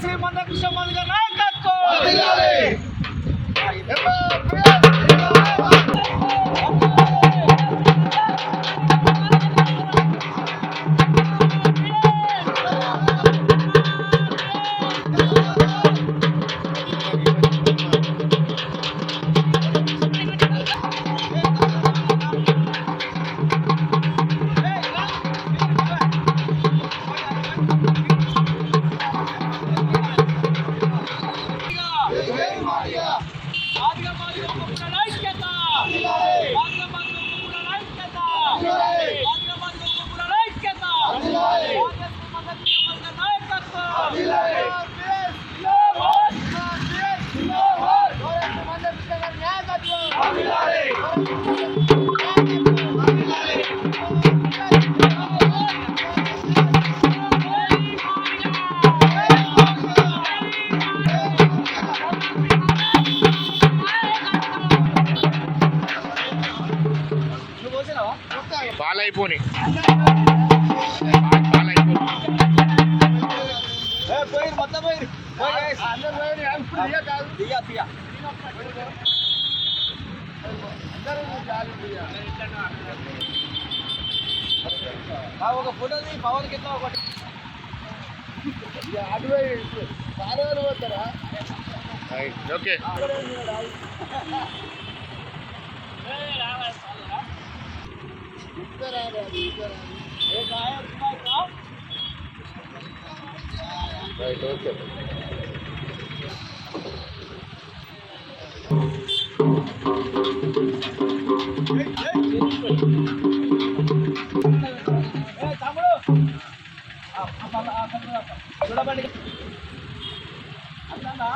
శ్రీ మందకృష్ణ మాదిగ నాయకత్వం. బాలైపోని మొత్తం ఒక ఫోటో పవన్ కింద ఒకటి ఓకే. Right okay. తమ్ముడు చూడబండి అట్లా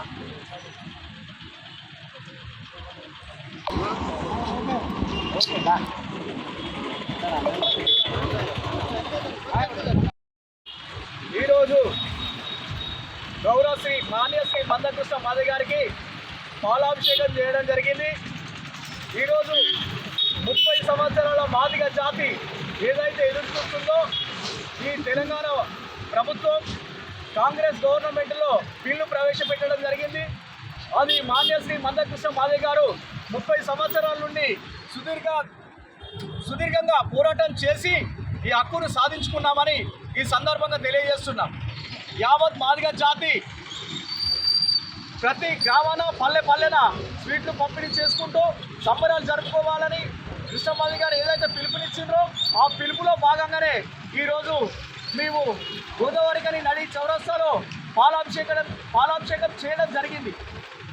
ఈరోజు గౌరవ శ్రీ మాన్యశ్రీ మందకృష్ణ మాదిగ గారికి పాలాభిషేకం చేయడం జరిగింది. ఈరోజు 30 సంవత్సరాల మాదిగ జాతి ఏదైతే ఎదుర్కొంటుందో ఈ తెలంగాణ ప్రభుత్వం కాంగ్రెస్ గవర్నమెంట్లో బిల్లు ప్రవేశపెట్టడం జరిగింది. అది మాన్యశ్రీ మందకృష్ణ మాదిగ గారు 30 సంవత్సరాల నుండి సుదీర్ఘంగా పోరాటం చేసి ఈ హక్కును సాధించుకున్నామని ఈ సందర్భంగా తెలియజేస్తున్నాం. యావత్ మాదిగ జాతి ప్రతి గ్రామాన పల్లెన స్వీట్లు పంపిణీ చేసుకుంటూ సంబరాలు జరుపుకోవాలని కృష్ణ మాదిగ గారు ఏదైతే పిలుపునిచ్చిండ్రో ఆ పిలుపులో భాగంగానే ఈరోజు మేము గోదావరికని నడి చౌరస్తాలో పాలాభిషేకం చేయడం జరిగింది.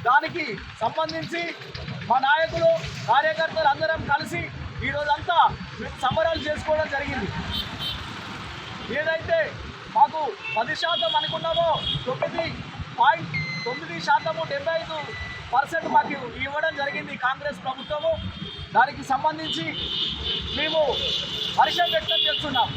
దానికి సంబంధించి మా నాయకులు కార్యకర్తలు అందరం కలిసి ఈరోజంతా సంబరాలు చేసుకోవడం జరిగింది. ఏదైతే మాకు 10% అనుకున్నామో 9.9% 75% మాకు ఇవ్వడం జరిగింది కాంగ్రెస్ ప్రభుత్వము. దానికి సంబంధించి మేము హర్షం వ్యక్తం చేస్తున్నాం.